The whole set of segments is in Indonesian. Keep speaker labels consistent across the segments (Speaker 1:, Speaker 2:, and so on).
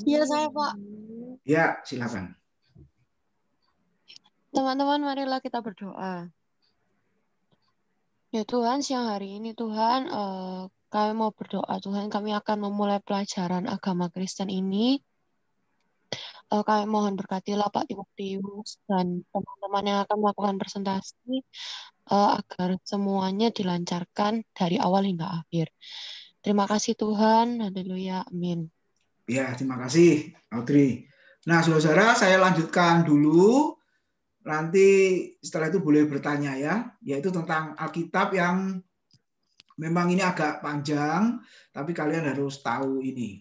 Speaker 1: Iya, saya, Pak.
Speaker 2: Ya, silakan.
Speaker 1: Teman-teman, marilah kita berdoa. Ya Tuhan, siang hari ini Tuhan, kami mau berdoa. Tuhan, kami akan memulai pelajaran agama Kristen ini. Kami mohon berkatilah Pak Timotius dan teman-teman yang akan melakukan presentasi agar semuanya dilancarkan dari awal hingga akhir. Terima kasih Tuhan. Haleluya. Amin.
Speaker 2: Ya, terima kasih, Audrey. Nah, saudara, saya lanjutkan dulu. Nanti setelah itu boleh bertanya ya, yaitu tentang Alkitab yang memang ini agak panjang, tapi kalian harus tahu ini.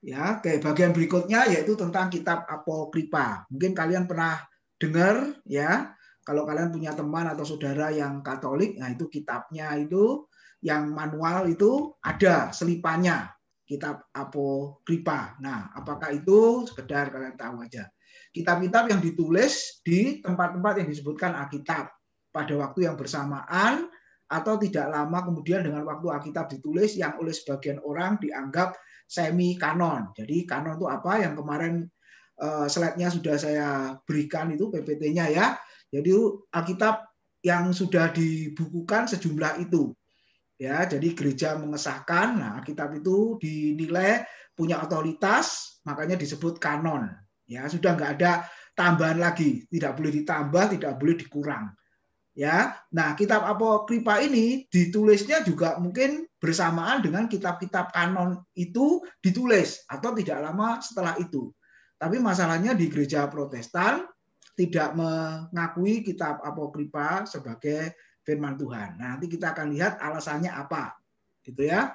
Speaker 2: Ya, oke, bagian berikutnya yaitu tentang kitab Apokripa. Mungkin kalian pernah dengar ya, kalau kalian punya teman atau saudara yang Katolik, nah itu kitabnya itu yang manual itu ada selipannya, kitab Apokripa. Nah, apakah itu sekedar kalian tahu aja. Kitab-kitab yang ditulis di tempat-tempat yang disebutkan Alkitab pada waktu yang bersamaan atau tidak lama kemudian dengan waktu Alkitab ditulis yang oleh sebagian orang dianggap semi kanon. Jadi kanon itu apa? Yang kemarin slide-nya sudah saya berikan itu PPT-nya ya. Jadi Alkitab yang sudah dibukukan sejumlah itu. Ya, jadi gereja mengesahkan, nah Alkitab itu dinilai punya otoritas, makanya disebut kanon. Ya, sudah nggak ada tambahan lagi, tidak boleh ditambah, tidak boleh dikurang. Ya, nah kitab Apokripa ini ditulisnya juga mungkin bersamaan dengan kitab-kitab kanon itu ditulis atau tidak lama setelah itu. Tapi masalahnya di gereja Protestan tidak mengakui kitab Apokripa sebagai firman Tuhan. Nah, nanti kita akan lihat alasannya apa, gitu ya.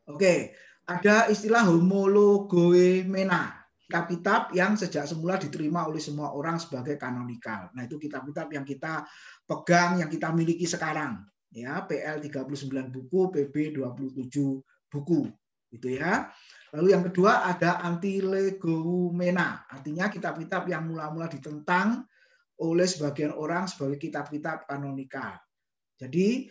Speaker 2: Oke, ada istilah homologoemena. Kitab-kitab yang sejak semula diterima oleh semua orang sebagai kanonikal. Nah, itu kitab-kitab yang kita pegang, yang kita miliki sekarang. Ya, PL 39 buku, PB 27 buku. Gitu ya. Lalu yang kedua ada antilegoumena. Artinya kitab-kitab yang mula-mula ditentang oleh sebagian orang sebagai kitab-kitab kanonikal. Jadi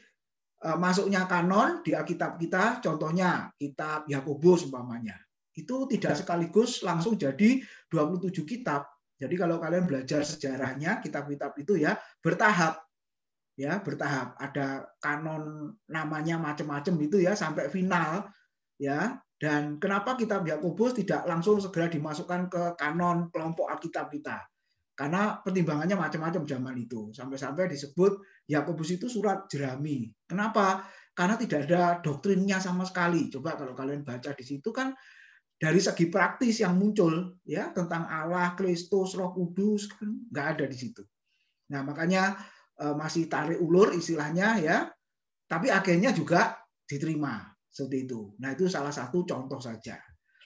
Speaker 2: masuknya kanon di Alkitab kita, contohnya kitab Yakobus umpamanya, itu tidak sekaligus langsung jadi 27 kitab. Jadi kalau kalian belajar sejarahnya kitab-kitab itu ya bertahap. Ya, bertahap. Ada kanon namanya macam-macam itu ya sampai final ya. Dan kenapa kitab Yakobus tidak langsung segera dimasukkan ke kanon kelompok Alkitab kita? Karena pertimbangannya macam-macam zaman itu. Sampai-sampai disebut Yakobus itu surat jerami. Kenapa? Karena tidak ada doktrinnya sama sekali. Coba kalau kalian baca di situ kan dari segi praktis yang muncul ya tentang Allah, Kristus, Roh Kudus kan nggak ada di situ. Nah, makanya masih tarik ulur istilahnya ya. Tapi akhirnya juga diterima seperti itu. Nah, itu salah satu contoh saja.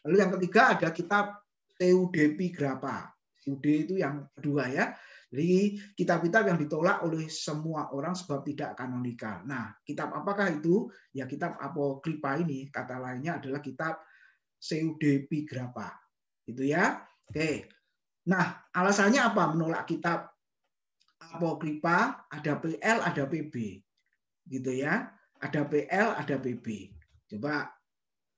Speaker 2: Lalu yang ketiga ada kitab Pseudepigrapha. Pseude itu yang kedua ya. Jadi kitab-kitab yang ditolak oleh semua orang sebab tidak kanonikal. Nah, kitab apakah itu? Ya kitab Apokripa ini. Kata lainnya adalah kitab Pseudepigrapha. Itu ya. Oke. Nah, alasannya apa menolak kitab Apokripa? Ada PL, ada PB. Gitu ya. Ada PL, ada PB. Coba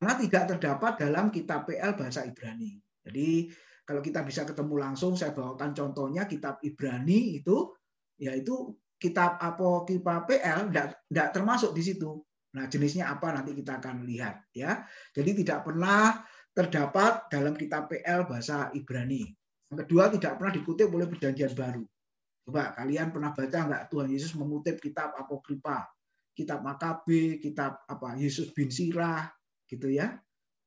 Speaker 2: karena tidak terdapat dalam kitab PL bahasa Ibrani. Jadi kalau kita bisa ketemu langsung, saya bawakan contohnya kitab Ibrani itu, yaitu kitab Apokripa PL tidak termasuk di situ. Nah, jenisnya apa nanti kita akan lihat ya. Jadi tidak pernah terdapat dalam kitab PL bahasa Ibrani. Yang kedua, tidak pernah dikutip oleh Perjanjian Baru. Coba kalian pernah baca nggak Tuhan Yesus mengutip kitab Apokripa, kitab Makabe, kitab apa Yesus bin Sirah, gitu ya.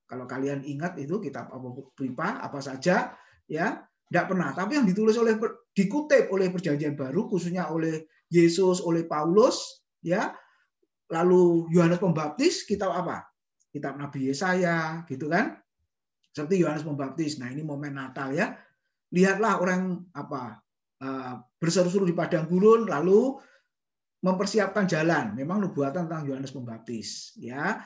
Speaker 2: Kalau kalian ingat itu kitab Apokripa apa saja ya, tidak pernah. Tapi yang dikutip oleh Perjanjian Baru khususnya oleh Yesus, oleh Paulus ya, lalu Yohanes Pembaptis kitab apa? Kitab Nabi Yesaya gitu kan. Seperti Yohanes Pembaptis. Nah, ini momen Natal ya. Lihatlah orang apa berseru-seru di padang gurun lalu mempersiapkan jalan. Memang nubuatan tentang Yohanes Pembaptis ya.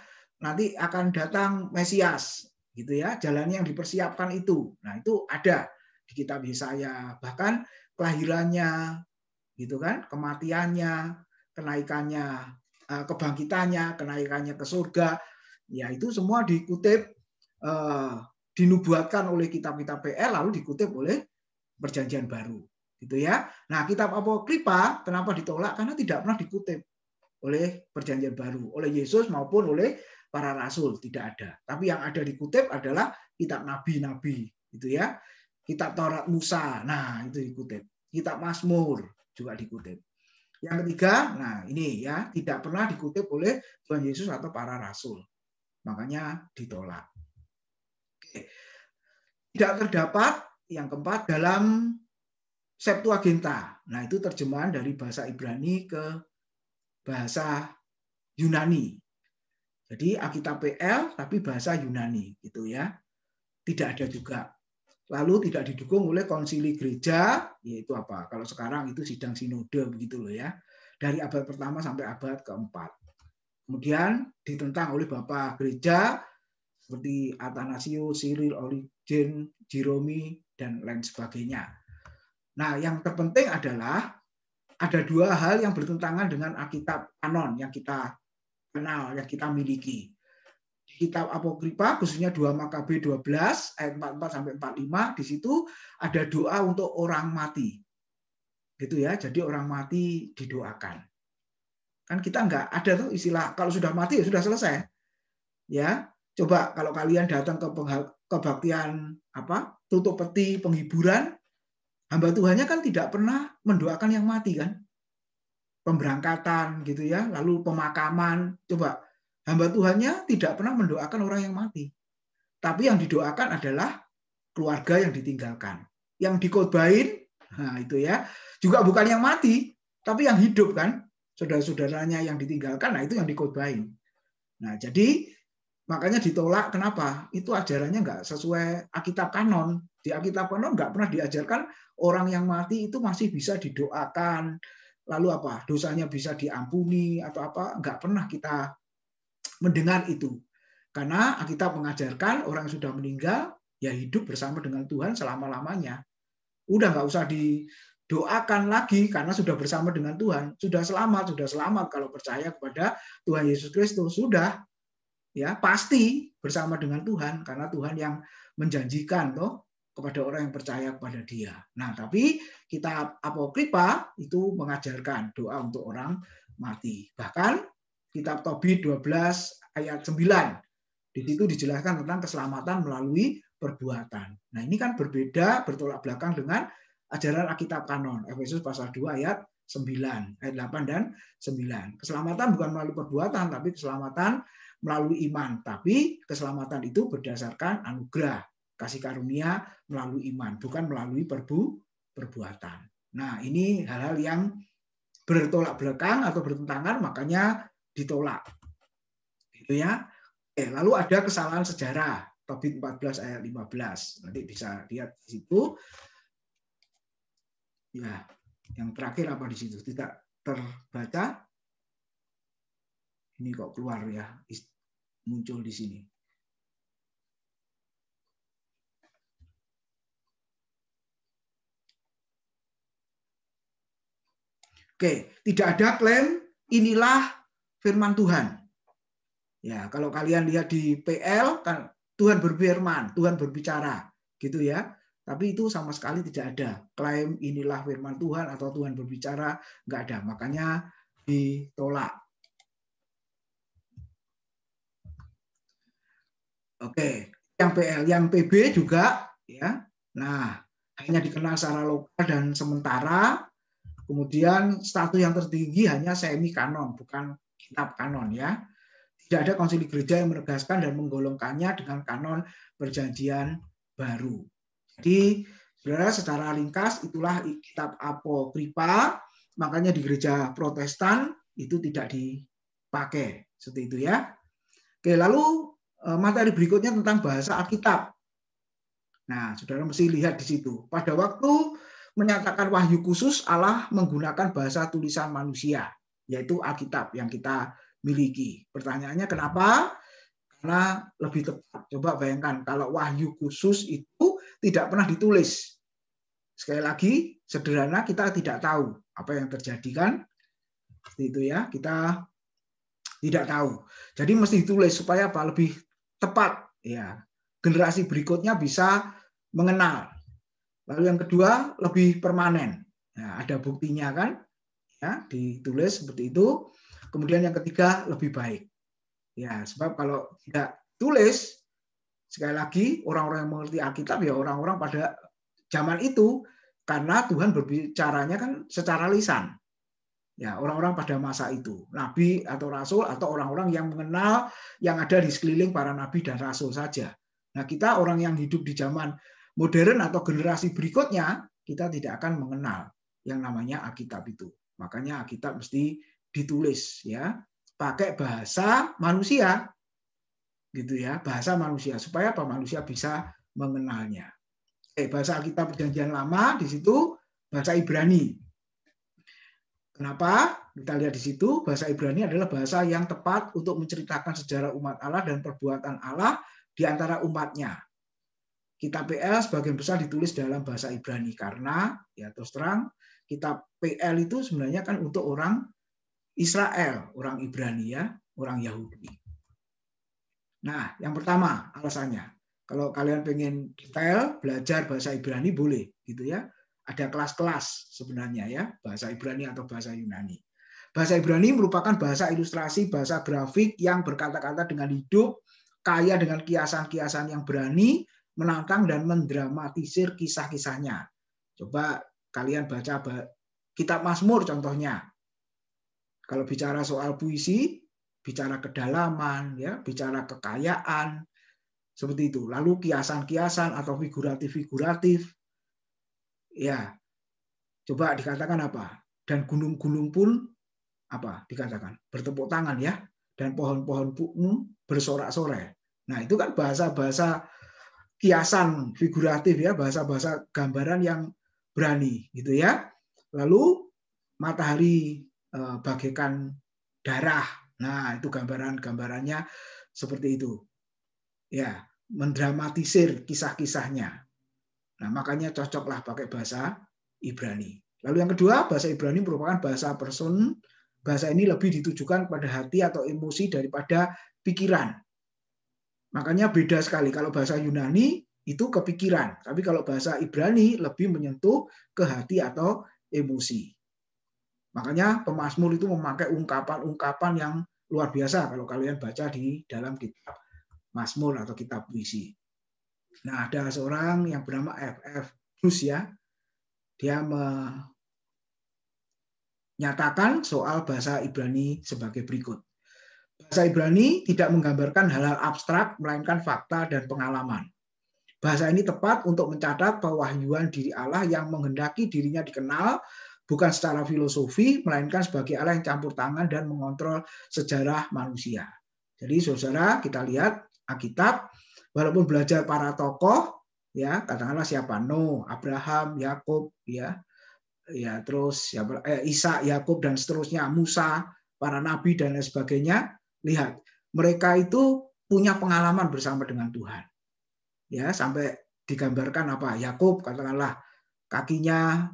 Speaker 2: Nanti akan datang Mesias gitu ya, jalannya yang dipersiapkan itu. Nah, itu ada di kitab Yesaya, bahkan kelahirannya gitu kan, kematiannya, kenaikannya, kebangkitannya, kenaikannya ke surga. Ya, itu semua dikutip dinubuatkan oleh kitab-kitab PL lalu dikutip oleh Perjanjian Baru, gitu ya. Nah, kitab Apokripa kenapa ditolak? Karena tidak pernah dikutip oleh Perjanjian Baru, oleh Yesus maupun oleh para rasul, tidak ada. Tapi yang ada dikutip adalah kitab nabi-nabi, gitu ya. Kitab Taurat Musa, nah itu dikutip. Kitab Mazmur juga dikutip. Yang ketiga, nah ini ya, tidak pernah dikutip oleh Tuhan Yesus atau para rasul. Makanya ditolak. Oke. Tidak terdapat yang keempat dalam Septuaginta. Nah, itu terjemahan dari bahasa Ibrani ke bahasa Yunani. Jadi Alkitab PL tapi bahasa Yunani gitu ya. Tidak ada juga. Lalu tidak didukung oleh konsili gereja, yaitu apa? Kalau sekarang itu sidang sinode begitu loh ya. Dari abad pertama sampai abad keempat. Kemudian ditentang oleh Bapak Gereja seperti Athanasius, Cyril, Origen, Jeromi, dan lain sebagainya. Nah, yang terpenting adalah ada dua hal yang bertentangan dengan Alkitab kanon yang kita kenal, yang kita miliki. Di kitab Apokripa, khususnya 2 Makabe 12, ayat 44-45, di situ ada doa untuk orang mati. Gitu ya, jadi orang mati didoakan. Kan kita nggak ada tuh istilah, kalau sudah mati ya sudah selesai. Ya, coba kalau kalian datang ke kebaktian tutup peti penghiburan, hamba Tuhannya kan tidak pernah mendoakan yang mati kan, pemberangkatan gitu ya, lalu pemakaman, coba hamba Tuhannya tidak pernah mendoakan orang yang mati, tapi yang didoakan adalah keluarga yang ditinggalkan, yang dikhotbahin, nah itu ya, juga bukan yang mati, tapi yang hidup kan, saudara-saudaranya yang ditinggalkan, nah itu yang dikhotbahin. Nah jadi makanya ditolak. Kenapa? Itu ajarannya nggak sesuai Alkitab kanon. Di Alkitab kanon nggak pernah diajarkan orang yang mati itu masih bisa didoakan, lalu apa dosanya bisa diampuni atau apa, nggak pernah kita mendengar itu. Karena Alkitab mengajarkan orang yang sudah meninggal ya hidup bersama dengan Tuhan selama-lamanya. Udah nggak usah didoakan lagi karena sudah bersama dengan Tuhan, sudah selamat kalau percaya kepada Tuhan Yesus Kristus, sudah ya pasti bersama dengan Tuhan karena Tuhan yang menjanjikan toh kepada orang yang percaya kepada Dia. Nah, tapi kitab Apokripa itu mengajarkan doa untuk orang mati. Bahkan kitab Tobit 12 ayat 9 di situ dijelaskan tentang keselamatan melalui perbuatan. Nah, ini kan berbeda, bertolak belakang dengan ajaran Alkitab kanon. Efesus pasal 2 ayat 9, ayat 8 dan 9. Keselamatan bukan melalui perbuatan, tapi keselamatan melalui iman. Tapi keselamatan itu berdasarkan anugerah, kasih karunia melalui iman, bukan melalui perbuatan. Nah, ini hal-hal yang bertolak belakang atau bertentangan, makanya ditolak. Gitu ya. Lalu ada kesalahan sejarah, Tobit 14 ayat 15. Nanti bisa lihat di situ. Ya, yang terakhir apa di situ? Tidak terbaca. Ini kok keluar ya, muncul di sini. Oke, tidak ada klaim inilah firman Tuhan. Ya, kalau kalian lihat di PL kan Tuhan berfirman, Tuhan berbicara, gitu ya. Tapi itu sama sekali tidak ada klaim inilah firman Tuhan atau Tuhan berbicara, nggak ada. Makanya ditolak. Oke, yang PL, yang PB juga ya. Nah, hanya dikenal secara lokal dan sementara. Kemudian status yang tertinggi hanya semi kanon, bukan kitab kanon ya. Tidak ada konsili gereja yang menegaskan dan menggolongkannya dengan kanon perjanjian baru. Jadi, saudara, secara ringkas itulah kitab Apokripa. Makanya di gereja Protestan itu tidak dipakai seperti itu ya. Oke, lalu materi berikutnya tentang bahasa Alkitab. Nah, saudara mesti lihat di situ. Pada waktu menyatakan wahyu khusus, Allah menggunakan bahasa tulisan manusia, yaitu Alkitab yang kita miliki. Pertanyaannya kenapa? Karena lebih tepat. Coba bayangkan kalau wahyu khusus itu tidak pernah ditulis. Sekali lagi, sederhana kita tidak tahu apa yang terjadi kan? Seperti itu ya, kita tidak tahu. Jadi mesti ditulis supaya apa? Lebih tepat ya. generasi berikutnya bisa mengenal. Lalu yang kedua, lebih permanen. Nah, ada buktinya kan, ya, ditulis seperti itu. Kemudian yang ketiga, lebih baik. Ya, sebab kalau tidak tulis, sekali lagi orang-orang yang mengerti Alkitab ya orang-orang pada zaman itu, karena Tuhan berbicaranya kan secara lisan. Ya, orang-orang pada masa itu, nabi atau rasul atau orang-orang yang mengenal yang ada di sekeliling para nabi dan rasul saja. Nah, kita orang yang hidup di zaman modern atau generasi berikutnya, kita tidak akan mengenal yang namanya Alkitab itu. Makanya Alkitab mesti ditulis ya, pakai bahasa manusia. Gitu ya, bahasa manusia supaya apa? Manusia bisa mengenalnya. Bahasa Alkitab Perjanjian Lama di situ bahasa Ibrani. Kenapa? Kita lihat di situ bahasa Ibrani adalah bahasa yang tepat untuk menceritakan sejarah umat Allah dan perbuatan Allah di antara umatnya. Kitab PL sebagian besar ditulis dalam bahasa Ibrani karena ya terus terang kitab PL itu sebenarnya kan untuk orang Israel, orang Ibrani ya, orang Yahudi. Nah, yang pertama alasannya, kalau kalian pengen detail belajar bahasa Ibrani boleh, gitu ya. Ada kelas-kelas sebenarnya ya, bahasa Ibrani atau bahasa Yunani. Bahasa Ibrani merupakan bahasa ilustrasi, bahasa grafik yang berkata-kata dengan hidup, kaya dengan kiasan-kiasan yang berani, menantang dan mendramatisir kisah-kisahnya. Coba kalian baca kitab Mazmur contohnya. Kalau bicara soal puisi, bicara kedalaman, ya, bicara kekayaan, seperti itu. Lalu kiasan-kiasan atau figuratif-figuratif, ya, coba dikatakan apa? Dan gunung-gunung pun apa? Dikatakan bertepuk tangan ya, dan pohon-pohon pun bersorak-sorai. Nah, itu kan bahasa-bahasa kiasan figuratif ya, bahasa-bahasa gambaran yang berani, gitu ya. Lalu matahari bagaikan darah. Nah, itu gambarannya seperti itu. Ya, mendramatisir kisah-kisahnya. Nah, makanya cocoklah pakai bahasa Ibrani. Lalu yang kedua, bahasa Ibrani merupakan bahasa person. Bahasa ini lebih ditujukan pada hati atau emosi daripada pikiran. Makanya beda sekali. Kalau bahasa Yunani itu kepikiran, tapi kalau bahasa Ibrani lebih menyentuh ke hati atau emosi. Makanya pemazmur itu memakai ungkapan-ungkapan yang luar biasa kalau kalian baca di dalam kitab Mazmur atau kitab puisi. Nah, ada seorang yang bernama F.F. Bruce ya. Dia menyatakan soal bahasa Ibrani sebagai berikut. Bahasa Ibrani tidak menggambarkan hal-hal abstrak, melainkan fakta dan pengalaman. Bahasa ini tepat untuk mencatat pewahyuan diri Allah yang menghendaki dirinya dikenal, bukan secara filosofi, melainkan sebagai Allah yang campur tangan dan mengontrol sejarah manusia. Jadi saudara, kita lihat Alkitab, walaupun belajar para tokoh, ya katakanlah siapa, Nuh, Abraham, Yakub, ya terus Ishak, Yakub dan seterusnya, Musa, para nabi dan lain sebagainya. Lihat, mereka itu punya pengalaman bersama dengan Tuhan. Ya, sampai digambarkan apa? Yakub katakanlah kakinya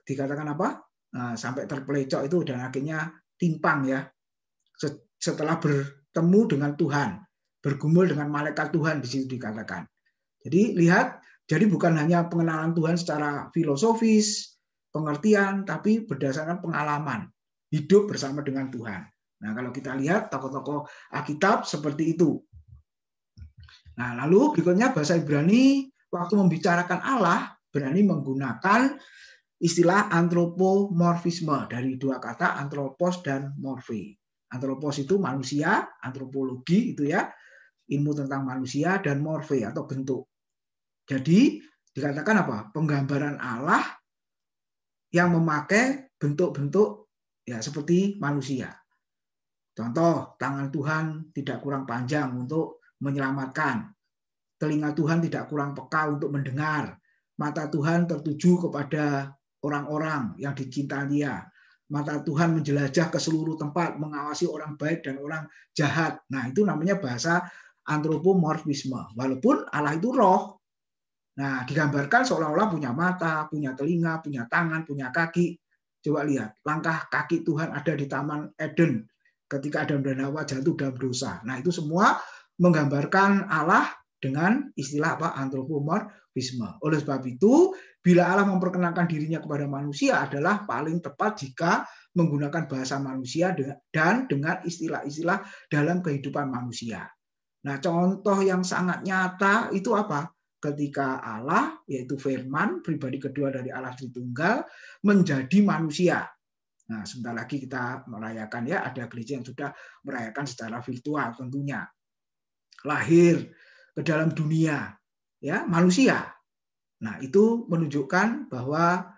Speaker 2: dikatakan apa? Nah, sampai terpelecok itu dan akhirnya timpang ya. Setelah bertemu dengan Tuhan, bergumul dengan malaikat Tuhan di situ dikatakan. Jadi lihat, jadi bukan hanya pengenalan Tuhan secara filosofis, pengertian, tapi berdasarkan pengalaman hidup bersama dengan Tuhan. Nah, kalau kita lihat tokoh-tokoh Alkitab seperti itu. Nah, lalu berikutnya bahasa Ibrani waktu membicarakan Allah berani menggunakan istilah antropomorfisme dari dua kata antropos dan morfe. Antropos itu manusia, antropologi itu ya, ilmu tentang manusia, dan morfe atau bentuk. Jadi dikatakan apa? Penggambaran Allah yang memakai bentuk-bentuk ya seperti manusia. Contoh, tangan Tuhan tidak kurang panjang untuk menyelamatkan. Telinga Tuhan tidak kurang peka untuk mendengar. Mata Tuhan tertuju kepada orang-orang yang dicintai Dia. Mata Tuhan menjelajah ke seluruh tempat, mengawasi orang baik dan orang jahat. Nah, itu namanya bahasa antropomorfisme. Walaupun Allah itu roh. Nah, digambarkan seolah-olah punya mata, punya telinga, punya tangan, punya kaki. Coba lihat, langkah kaki Tuhan ada di Taman Eden ketika Adam dan Hawa jatuh dalam dosa. Nah, itu semua menggambarkan Allah dengan istilah apa? Antropomorfisme. Oleh sebab itu, bila Allah memperkenalkan dirinya kepada manusia adalah paling tepat jika menggunakan bahasa manusia dan dengan istilah-istilah dalam kehidupan manusia. Nah, contoh yang sangat nyata itu apa? Ketika Allah, yaitu Firman, pribadi kedua dari Allah Tritunggal, menjadi manusia. Nah, sebentar lagi kita merayakan ya, ada gereja yang sudah merayakan secara virtual tentunya. Lahir ke dalam dunia, ya, manusia. Nah, itu menunjukkan bahwa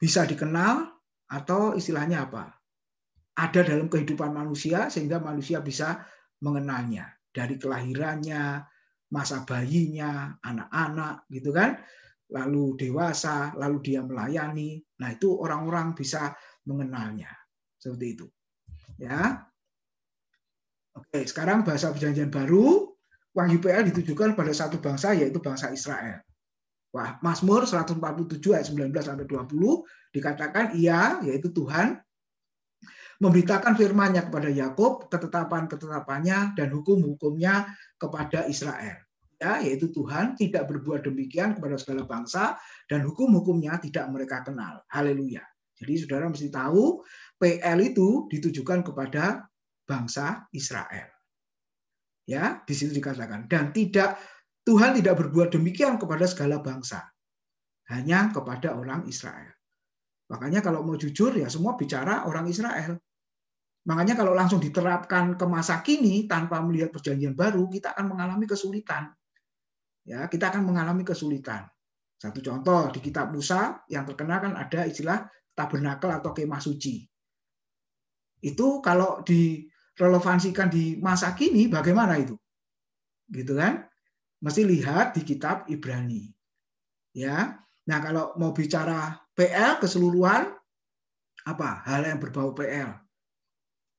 Speaker 2: bisa dikenal atau istilahnya apa? Ada dalam kehidupan manusia sehingga manusia bisa mengenalnya dari kelahirannya, masa bayinya, anak-anak gitu kan, lalu dewasa, lalu dia melayani. Nah, itu orang-orang bisa mengenalnya. Seperti itu. Ya. Oke, sekarang bahasa Perjanjian Baru, Wahyu PL ditujukan pada satu bangsa yaitu bangsa Israel. Wah, Mazmur 147 ayat 19 sampai 20 dikatakan ia yaitu Tuhan memberitakan firman-Nya kepada Yakub, ketetapan-ketetapannya dan hukum-hukumnya kepada Israel. Ya, yaitu Tuhan tidak berbuat demikian kepada segala bangsa dan hukum-hukumnya tidak mereka kenal. Haleluya. Jadi saudara mesti tahu PL itu ditujukan kepada bangsa Israel. Ya, di situ dikatakan dan Tuhan tidak berbuat demikian kepada segala bangsa. Hanya kepada orang Israel. Makanya kalau mau jujur ya semua bicara orang Israel. Makanya kalau langsung diterapkan ke masa kini tanpa melihat perjanjian baru, kita akan mengalami kesulitan. Ya, kita akan mengalami kesulitan. Satu contoh di kitab Musa yang terkenal kan ada istilah tabernakel atau kemah suci. Itu kalau direlevansikan di masa kini bagaimana itu? Gitu kan? Mesti lihat di kitab Ibrani. Ya. Nah, kalau mau bicara PL keseluruhan apa? Hal yang berbau PL.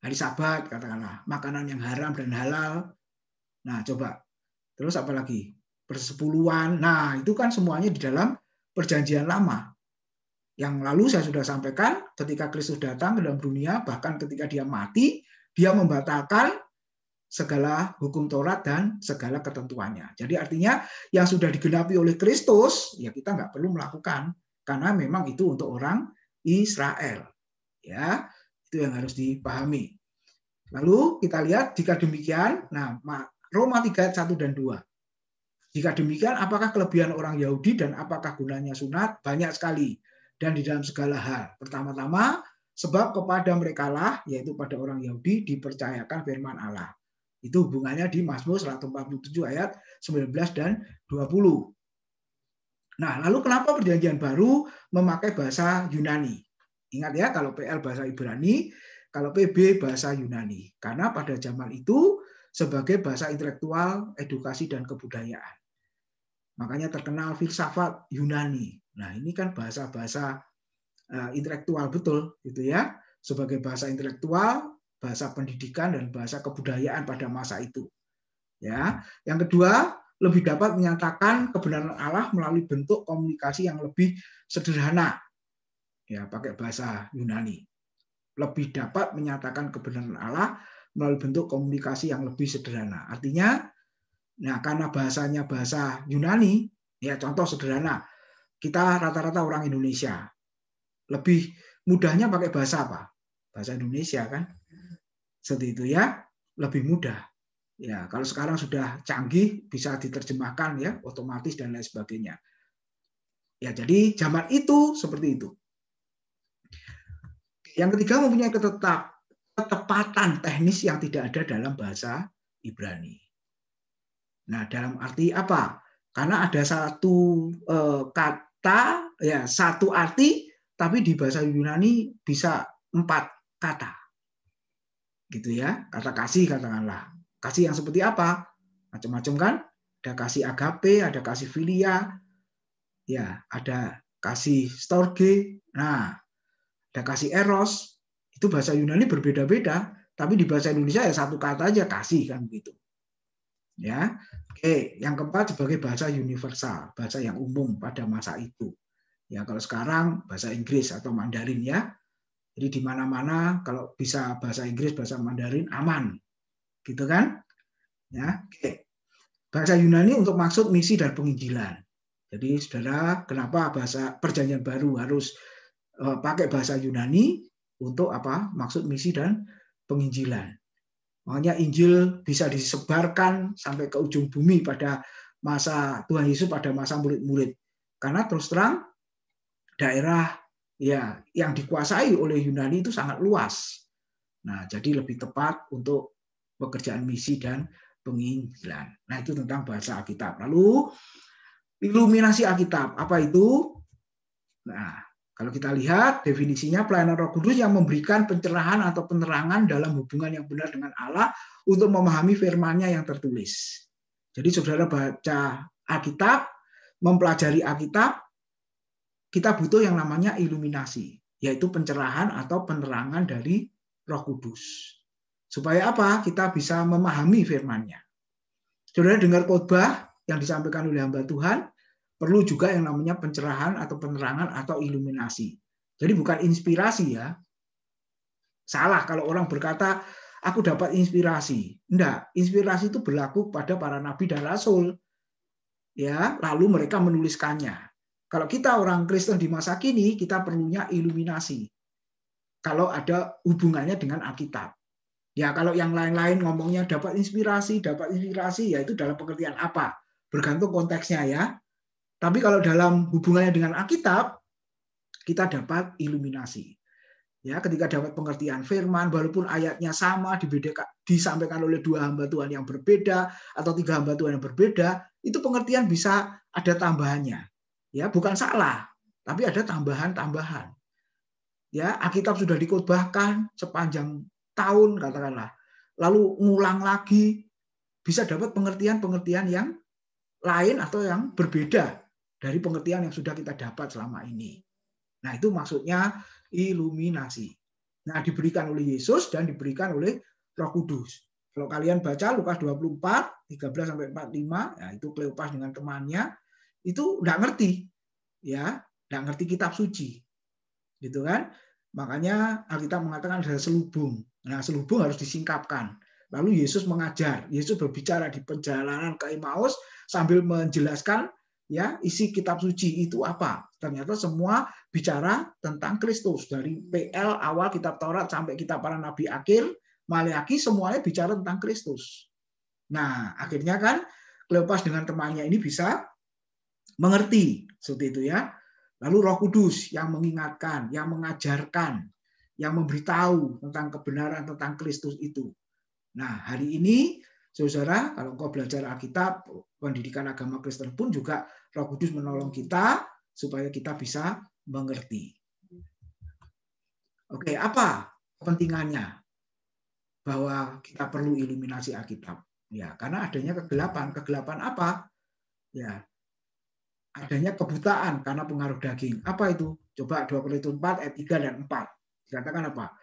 Speaker 2: Hari Sabat katakanlah, makanan yang haram dan halal. Nah, coba. Terus apa lagi? Persepuluhan. Nah, itu kan semuanya di dalam perjanjian lama. Yang lalu saya sudah sampaikan ketika Kristus datang ke dalam dunia, bahkan ketika dia mati, dia membatalkan segala hukum Taurat dan segala ketentuannya. Jadi artinya yang sudah digenapi oleh Kristus, ya kita nggak perlu melakukan. Karena memang itu untuk orang Israel. Ya, itu yang harus dipahami. Lalu kita lihat jika demikian, nah Roma 3 ayat 1 dan 2. Jika demikian, apakah kelebihan orang Yahudi dan apakah gunanya sunat? Banyak sekali dan di dalam segala hal. Pertama-tama, sebab kepada merekalah, yaitu pada orang Yahudi, dipercayakan firman Allah. Itu hubungannya di Mazmur 147 ayat 19 dan 20. Nah, lalu kenapa perjanjian baru memakai bahasa Yunani? Ingat ya, kalau PL bahasa Ibrani, kalau PB bahasa Yunani. Karena pada zaman itu sebagai bahasa intelektual, edukasi, dan kebudayaan. Makanya terkenal filsafat Yunani. Nah, ini kan bahasa-bahasa intelektual betul, gitu ya. Sebagai bahasa intelektual, bahasa pendidikan, dan bahasa kebudayaan pada masa itu. Ya, yang kedua, lebih dapat menyatakan kebenaran Allah melalui bentuk komunikasi yang lebih sederhana. Ya, pakai bahasa Yunani. Lebih dapat menyatakan kebenaran Allah melalui bentuk komunikasi yang lebih sederhana. Artinya, nah karena bahasanya bahasa Yunani, ya contoh sederhana, kita rata-rata orang Indonesia. Lebih mudahnya pakai bahasa apa? Bahasa Indonesia kan? Seperti itu ya, lebih mudah. Ya, kalau sekarang sudah canggih bisa diterjemahkan ya, otomatis dan lain sebagainya. Ya, jadi zaman itu seperti itu. Yang ketiga mempunyai ketepatan teknis yang tidak ada dalam bahasa Ibrani. Nah, dalam arti apa? Karena ada satu kata, ya satu arti, tapi di bahasa Yunani bisa 4 kata. Gitu ya, kata kasih katakanlah. Kasih yang seperti apa? Macam-macam kan? Ada kasih agape, ada kasih filia, ya, ada kasih storge. Nah, ada kasih eros. Itu bahasa Yunani berbeda-beda, tapi di bahasa Indonesia ya satu kata aja kasih kan begitu. Ya. Oke, yang keempat sebagai bahasa universal, bahasa yang umum pada masa itu. Ya, kalau sekarang bahasa Inggris atau Mandarin ya. Jadi di mana-mana kalau bisa bahasa Inggris, bahasa Mandarin aman. Gitu kan? Ya, oke. Bahasa Yunani untuk maksud misi dan penginjilan. Jadi saudara, kenapa bahasa Perjanjian Baru harus pakai bahasa Yunani untuk apa? Maksud misi dan penginjilan. Makanya Injil bisa disebarkan sampai ke ujung bumi pada masa Tuhan Yesus, pada masa murid-murid. Karena terus terang daerah ya yang dikuasai oleh Yunani itu sangat luas. Nah, jadi lebih tepat untuk pekerjaan misi dan penginjilan. Nah, itu tentang bahasa Alkitab. Lalu iluminasi Alkitab, apa itu? Nah, kalau kita lihat definisinya, pelayanan Roh Kudus yang memberikan pencerahan atau penerangan dalam hubungan yang benar dengan Allah untuk memahami firman-Nya yang tertulis. Jadi saudara baca Alkitab, mempelajari Alkitab, kita butuh yang namanya iluminasi, yaitu pencerahan atau penerangan dari Roh Kudus. Supaya apa? Kita bisa memahami firman-Nya. Saudara dengar khotbah yang disampaikan oleh hamba Tuhan, perlu juga yang namanya pencerahan atau penerangan atau iluminasi. Jadi bukan inspirasi ya. Salah kalau orang berkata, aku dapat inspirasi. Enggak, inspirasi itu berlaku pada para nabi dan rasul. Ya, lalu mereka menuliskannya. Kalau kita orang Kristen di masa kini, kita perlunya iluminasi. Kalau ada hubungannya dengan Alkitab. Ya, kalau yang lain-lain ngomongnya dapat inspirasi, ya itu dalam pengertian apa? Bergantung konteksnya ya. Tapi kalau dalam hubungannya dengan Alkitab, kita dapat iluminasi. Ya, ketika dapat pengertian firman, walaupun ayatnya sama, disampaikan oleh dua hamba Tuhan yang berbeda atau tiga hamba Tuhan yang berbeda, itu pengertian bisa ada tambahannya. Ya, bukan salah, tapi ada tambahan-tambahan. Ya, Alkitab sudah dikhotbahkan sepanjang tahun katakanlah. Lalu ngulang lagi, bisa dapat pengertian-pengertian yang lain atau yang berbeda dari pengertian yang sudah kita dapat selama ini. Nah, itu maksudnya iluminasi. Nah, diberikan oleh Yesus dan diberikan oleh Roh Kudus. Kalau kalian baca Lukas 24, 13 sampai 45, ya itu Kleopas dengan temannya itu enggak ngerti. Ya, enggak ngerti kitab suci. Gitu kan? Makanya Alkitab mengatakan ada selubung. Nah, selubung harus disingkapkan. Lalu Yesus mengajar. Yesus berbicara di perjalanan ke Emmaus sambil menjelaskan ya isi kitab suci itu apa. Ternyata semua bicara tentang Kristus. Dari PL awal kitab Taurat sampai kitab para nabi akhir, Maleakhi semuanya bicara tentang Kristus. Nah, akhirnya kan Kleopas dengan temannya ini bisa mengerti seperti itu ya. Lalu Roh Kudus yang mengingatkan, yang mengajarkan, yang memberitahu tentang kebenaran tentang Kristus itu. Nah, hari ini, saudara, kalau engkau belajar Alkitab, pendidikan agama Kristen pun juga Roh Kudus menolong kita supaya kita bisa mengerti. Oke, apa kepentingannya bahwa kita perlu iluminasi Alkitab? Ya, karena adanya kegelapan. Kegelapan apa? Ya, adanya kebutaan karena pengaruh daging. Apa itu? Coba 2 Korintus 4 ayat 3 dan 4. Dikatakan apa?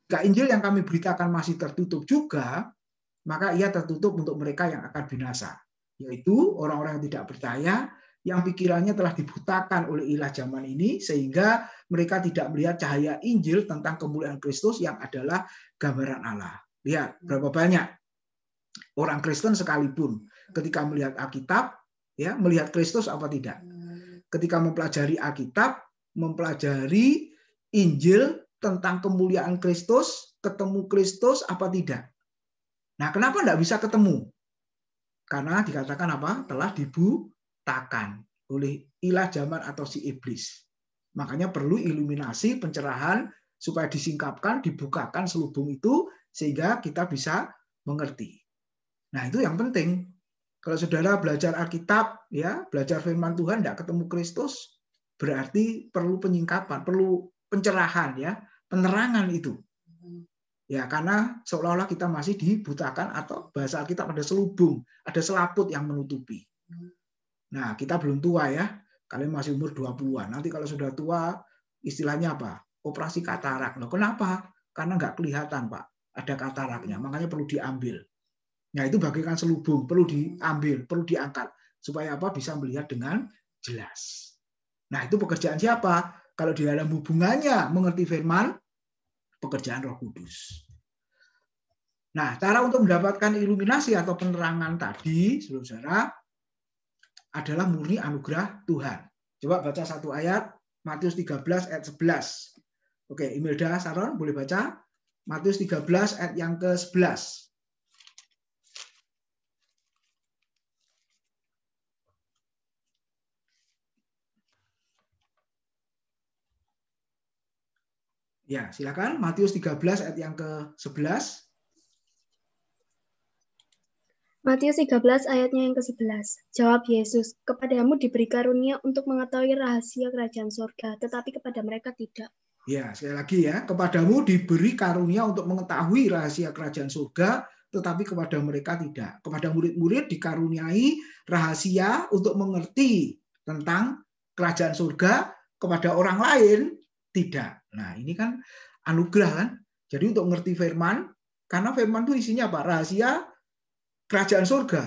Speaker 2: Jika Injil yang kami beritakan masih tertutup juga, maka ia tertutup untuk mereka yang akan binasa, yaitu orang-orang yang tidak percaya, yang pikirannya telah dibutakan oleh ilah zaman ini, sehingga mereka tidak melihat cahaya Injil tentang kemuliaan Kristus yang adalah gambaran Allah. Lihat, berapa banyak orang Kristen sekalipun ketika melihat Alkitab, ya melihat Kristus apa tidak? Ketika mempelajari Alkitab, mempelajari Injil tentang kemuliaan Kristus, ketemu Kristus apa tidak? Nah, kenapa tidak bisa ketemu? Karena dikatakan apa? Telah dibutakan oleh ilah zaman atau si iblis. Makanya perlu iluminasi, pencerahan supaya disingkapkan, dibukakan selubung itu sehingga kita bisa mengerti. Nah, itu yang penting. Kalau saudara belajar Alkitab, ya belajar firman Tuhan, tidak ketemu Kristus, berarti perlu penyingkapan, perlu pencerahan, ya penerangan itu. Ya, karena seolah-olah kita masih dibutakan atau bahasa Alkitab ada selubung, ada selaput yang menutupi. Nah, kita belum tua ya. Kalian masih umur 20-an. Nanti kalau sudah tua, istilahnya apa? Operasi katarak. Loh, kenapa? Karena nggak kelihatan, Pak. Ada kataraknya, makanya perlu diambil. Nah, itu bagaikan selubung, perlu diambil, perlu diangkat. Supaya apa? Bisa melihat dengan jelas. Nah, itu pekerjaan siapa? Kalau di dalam hubungannya mengerti firman, pekerjaan Roh Kudus. Nah, cara untuk mendapatkan iluminasi atau penerangan tadi, saudara, adalah murni anugerah Tuhan. Coba baca satu ayat, Matius 13 ayat 11. Oke, Imelda Saron boleh baca Matius 13 ayat yang ke-11. Ya, silakan Matius 13 ayat yang ke-11.
Speaker 3: Matius 13 ayatnya yang ke-11. Jawab Yesus, kepadamu diberi karunia untuk mengetahui rahasia kerajaan surga, tetapi kepada mereka tidak.
Speaker 2: Ya, sekali lagi ya, kepadamu diberi karunia untuk mengetahui rahasia kerajaan surga, tetapi kepada mereka tidak. Kepada murid-murid dikaruniai rahasia untuk mengerti tentang kerajaan surga, kepada orang lain tidak. Nah, ini kan anugerah kan. Jadi untuk mengerti firman, karena firman itu isinya apa? Rahasia kerajaan surga.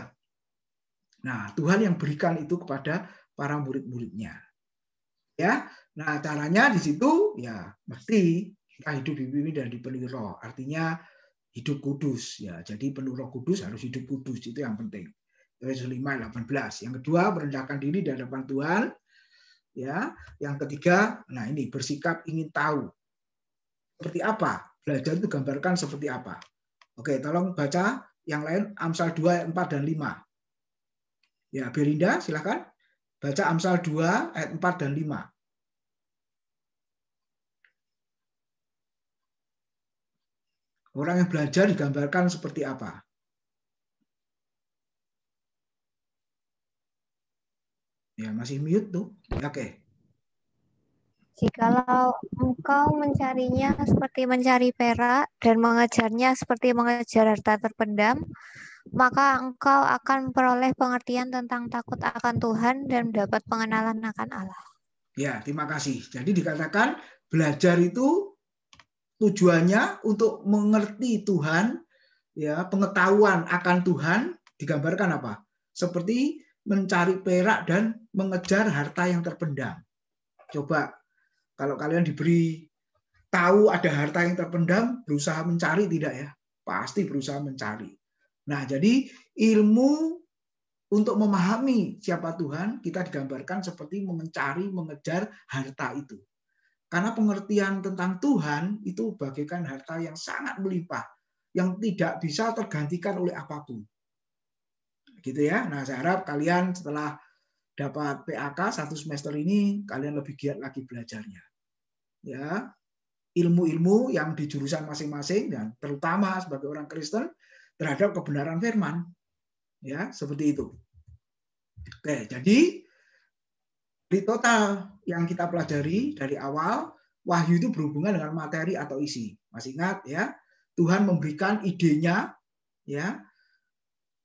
Speaker 2: Nah, Tuhan yang berikan itu kepada para murid-muridnya. Ya, nah caranya di situ ya mesti kita hidup dipimpin dan dipenuhi roh. Artinya hidup kudus ya. Jadi penuh Roh Kudus harus hidup kudus, itu yang penting. Efesus 5:18. Yang kedua, merendahkan diri di hadapan Tuhan. Ya, yang ketiga, nah ini bersikap ingin tahu. Seperti apa? Belajar itu gambarkan seperti apa? Oke, tolong baca yang lain Amsal 2 ayat 4 dan 5. Ya, Berinda silakan baca Amsal 2 ayat 4 dan 5. Orang yang belajar digambarkan seperti apa? Ya, masih mute tuh. Oke.
Speaker 4: Jikalau engkau mencarinya seperti mencari perak dan mengejarnya seperti mengejar harta terpendam, maka engkau akan memperoleh pengertian tentang takut akan Tuhan dan mendapat pengenalan akan Allah.
Speaker 2: Ya, terima kasih. Jadi dikatakan belajar itu tujuannya untuk mengerti Tuhan, ya, pengetahuan akan Tuhan digambarkan apa? Seperti mencari perak dan mengejar harta yang terpendam. Coba kalau kalian diberi tahu ada harta yang terpendam, berusaha mencari tidak ya? Pasti berusaha mencari. Nah, jadi ilmu untuk memahami siapa Tuhan, kita digambarkan seperti mencari, mengejar harta itu. Karena pengertian tentang Tuhan itu bagaikan harta yang sangat melimpah, yang tidak bisa tergantikan oleh apapun. Gitu ya. Nah, saya harap kalian setelah dapat PAK satu semester ini, kalian lebih giat lagi belajarnya. Ya, ilmu-ilmu yang di jurusan masing-masing dan terutama sebagai orang Kristen terhadap kebenaran firman. Ya, seperti itu. Oke, jadi di total yang kita pelajari dari awal, wahyu itu berhubungan dengan materi atau isi. Masih ingat ya, Tuhan memberikan idenya ya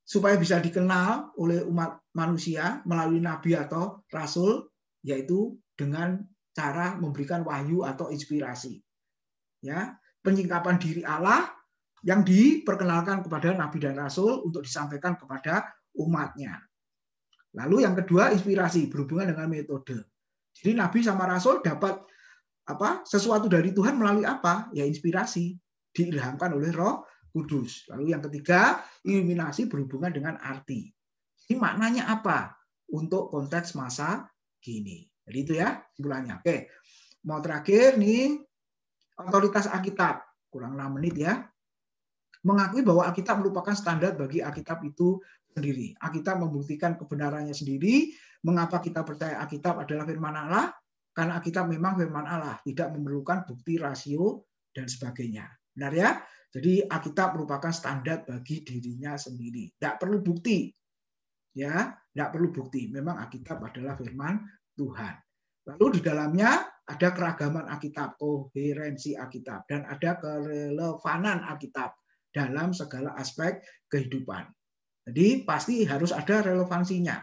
Speaker 2: supaya bisa dikenal oleh umat manusia melalui nabi atau rasul, yaitu dengan cara memberikan wahyu atau inspirasi. Ya, penyingkapan diri Allah yang diperkenalkan kepada nabi dan rasul untuk disampaikan kepada umatnya. Lalu yang kedua, inspirasi berhubungan dengan metode. Jadi nabi sama rasul dapat apa? Sesuatu dari Tuhan melalui apa? Ya inspirasi, diilhamkan oleh Roh Kudus. Lalu yang ketiga, iluminasi berhubungan dengan arti. Ini maknanya apa untuk konteks masa kini. Jadi itu ya simpulannya. Oke. Mau terakhir nih, otoritas Alkitab. Kurang 6 menit ya. Mengakui bahwa Alkitab merupakan standar bagi Alkitab itu sendiri. Alkitab membuktikan kebenarannya sendiri. Mengapa kita percaya Alkitab adalah firman Allah? Karena Alkitab memang firman Allah, tidak memerlukan bukti rasio dan sebagainya. Benar ya? Jadi Alkitab merupakan standar bagi dirinya sendiri. Tidak perlu bukti. Ya, tidak perlu bukti. Memang Alkitab adalah firman Tuhan. Lalu di dalamnya ada keragaman Alkitab, koherensi Alkitab, dan ada kerelevanan Alkitab dalam segala aspek kehidupan. Jadi pasti harus ada relevansinya.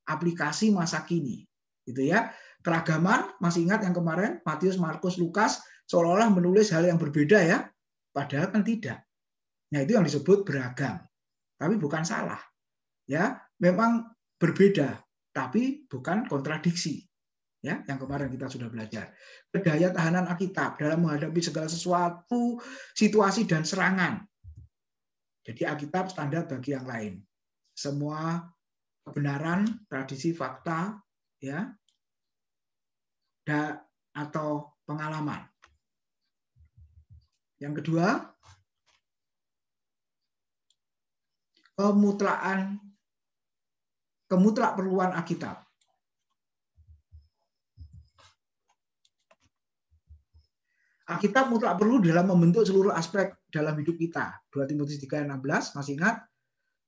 Speaker 2: Aplikasi masa kini. Gitu ya. Keragaman, masih ingat yang kemarin Matius, Markus, Lukas seolah-olah menulis hal yang berbeda ya. Padahal kan tidak. Nah, itu yang disebut beragam. Tapi bukan salah. Ya, memang berbeda, tapi bukan kontradiksi. Ya, yang kemarin kita sudah belajar. Daya tahanan Alkitab dalam menghadapi segala sesuatu, situasi dan serangan. Jadi Alkitab standar bagi yang lain. Semua kebenaran, tradisi, fakta, ya, atau pengalaman. Yang kedua, kemutlakperluan Alkitab. Alkitab mutlak perlu dalam membentuk seluruh aspek dalam hidup kita. 2 Timotius 3:16, masih ingat?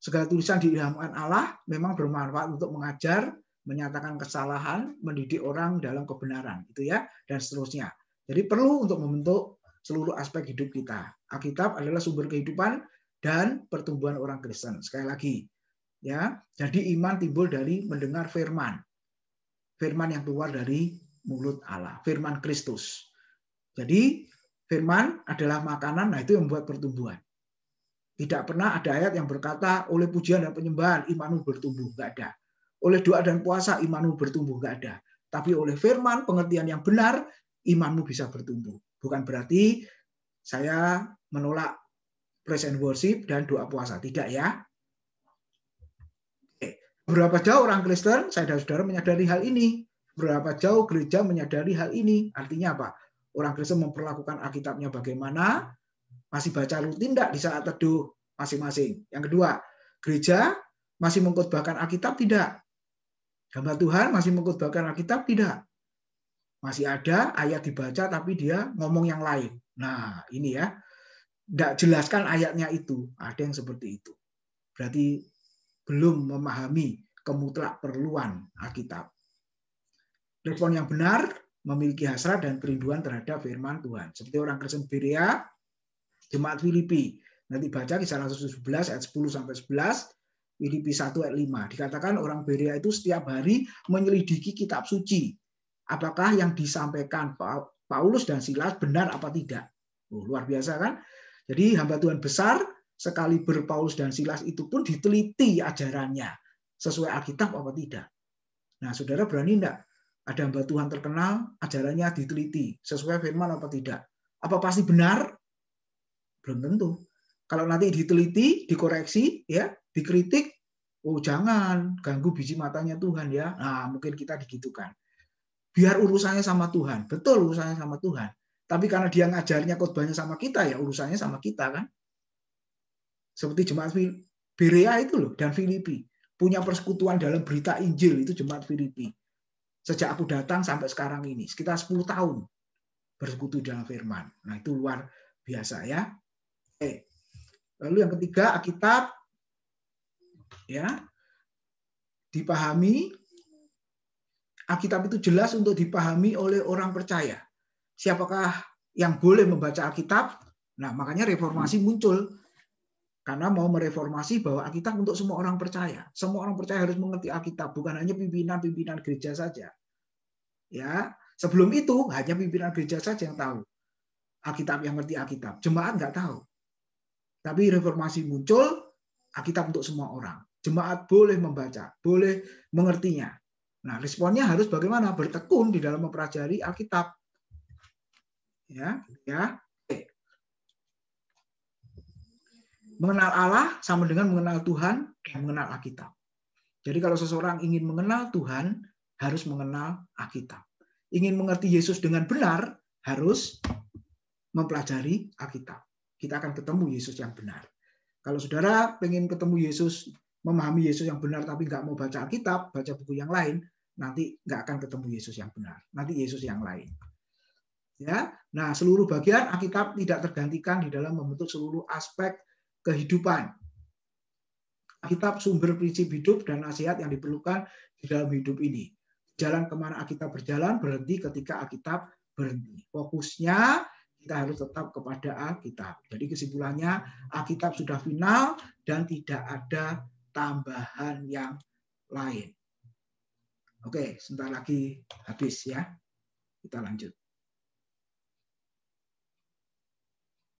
Speaker 2: Segala tulisan diilhamkan Allah memang bermanfaat untuk mengajar, menyatakan kesalahan, mendidik orang dalam kebenaran, itu ya, dan seterusnya. Jadi perlu untuk membentuk seluruh aspek hidup kita. Alkitab adalah sumber kehidupan dan pertumbuhan orang Kristen. Sekali lagi, ya. Jadi iman timbul dari mendengar firman. Firman yang keluar dari mulut Allah, firman Kristus. Jadi firman adalah makanan, nah itu yang membuat pertumbuhan. Tidak pernah ada ayat yang berkata oleh pujian dan penyembahan imanmu bertumbuh, nggak ada. Oleh doa dan puasa imanmu bertumbuh, nggak ada. Tapi oleh firman, pengertian yang benar, imanmu bisa bertumbuh. Bukan berarti saya menolak praise and worship dan doa puasa, tidak ya. Berapa jauh orang Kristen, saya dan saudara menyadari hal ini. Berapa jauh gereja menyadari hal ini. Artinya apa? Orang Kristen memperlakukan Alkitabnya bagaimana? Masih baca rutin tidak di saat teduh masing-masing? Yang kedua, gereja masih mengkhotbahkan Alkitab tidak? Hamba Tuhan masih mengkhotbahkan Alkitab tidak? Masih ada ayat dibaca tapi dia ngomong yang lain. Nah, ini ya. Tidak jelaskan ayatnya itu. Ada yang seperti itu. Berarti belum memahami kemutlakperluan Alkitab. Respon yang benar memiliki hasrat dan kerinduan terhadap firman Tuhan. Seperti orang Kristen Berea, jemaat Filipi. Nanti baca Kisah Rasul 17 ayat 10 sampai 11, Filipi 1 ayat 5. Dikatakan orang Berea itu setiap hari menyelidiki kitab suci. Apakah yang disampaikan Paulus dan Silas benar apa tidak? Luar biasa kan? Jadi hamba Tuhan besar sekali Paulus dan Silas itu pun diteliti ajarannya sesuai Alkitab apa tidak. Nah, saudara berani enggak? Ada hamba Tuhan terkenal, ajarannya diteliti sesuai firman apa tidak? Apa pasti benar? Belum tentu. Kalau nanti diteliti, dikoreksi, ya, dikritik, oh jangan ganggu biji matanya Tuhan ya. Nah, mungkin kita digitukan. Biar urusannya sama Tuhan. Betul urusannya sama Tuhan. Tapi karena dia ngajarnya khotbahnya sama kita, ya urusannya sama kita kan. Seperti jemaat Berea itu loh, dan Filipi. Punya persekutuan dalam berita Injil, itu jemaat Filipi. Sejak aku datang sampai sekarang ini, sekitar 10 tahun bersekutu dalam firman. Nah, itu luar biasa ya. Oke. Lalu yang ketiga, Alkitab ya dipahami. Alkitab itu jelas untuk dipahami oleh orang percaya. Siapakah yang boleh membaca Alkitab? Nah, makanya reformasi muncul. Karena mau mereformasi bahwa Alkitab untuk semua orang percaya. Semua orang percaya harus mengerti Alkitab, bukan hanya pimpinan-pimpinan gereja saja. Ya, sebelum itu hanya pimpinan gereja saja yang tahu Alkitab, yang ngerti Alkitab. Jemaat nggak tahu. Tapi reformasi muncul, Alkitab untuk semua orang. Jemaat boleh membaca, boleh mengertinya. Nah, responnya harus bagaimana? Bertekun di dalam mempelajari Alkitab. Ya. Mengenal Allah sama dengan mengenal Tuhan dan mengenal Alkitab. Jadi kalau seseorang ingin mengenal Tuhan, harus mengenal Alkitab. Ingin mengerti Yesus dengan benar, harus mempelajari Alkitab. Kita akan ketemu Yesus yang benar. Kalau saudara pengen ketemu Yesus, memahami Yesus yang benar, tapi nggak mau baca Alkitab, baca buku yang lain, nanti nggak akan ketemu Yesus yang benar. Nanti Yesus yang lain. Ya, nah seluruh bagian Alkitab tidak tergantikan di dalam membentuk seluruh aspek kehidupan. Alkitab sumber prinsip hidup dan nasihat yang diperlukan di dalam hidup ini. Jalan kemana Alkitab berjalan berhenti ketika Alkitab berhenti. Fokusnya kita harus tetap kepada Alkitab. Jadi kesimpulannya Alkitab sudah final dan tidak ada tambahan yang lain. Oke, sebentar lagi habis ya. Kita lanjut.